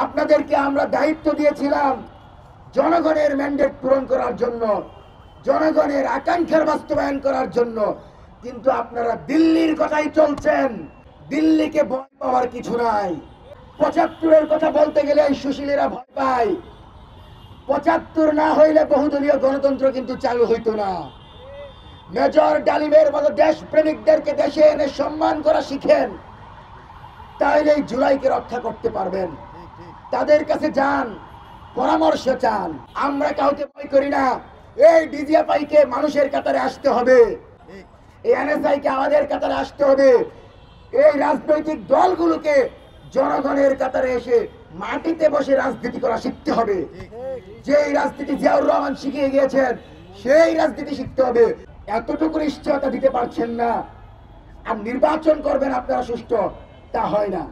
আপনাদেরকে আমরা দায়িত্ব দিয়েছিলাম জনগণের ম্যান্ডেট পূরণ করার জন্য, জনগণের আকাঙ্ক্ষার বাস্তবায়ন করার জন্য, কিন্তু আপনারা দিল্লির কথাই চলছেন। দিল্লিকে ভয় পাওয়ার কিছু নাই। ৭৫-এর কথা বলতে গেলে সুশীলেরা ভয় পায়। ৭৫ না হইলে বহুদলীয় গণতন্ত্র কিন্তু চালু হইতো না। মেজর ডালিমের মতো দেশপ্রেমিকদেরকে দেশে এনে সম্মান করা শিখেন, তাইলে এই জুলাইকে রক্ষা করতে পারবেন। তাদের কাছে যান, পরামর্শ চান। আমরা কাউকে ভয় করি না। এই ডিজিএফআই কে মানুষের কাতারে আসতে হবে, এই এনএসআই কে আমাদের কাতারে আসতে হবে, এই রাজনৈতিক দলগুলোকে জনগণের কাতারে এসে মাটিতে বসে রাজনীতি করা শিখতে হবে। যেই রাজনীতি জিয়াউর রহমান শিখিয়ে গিয়েছেন সেই রাজনীতি শিখতে হবে। এতটুকু নিশ্চয়তা দিতে পারছেন না আর নির্বাচন করবেন আপনারা সুষ্ঠু, তা হয় না।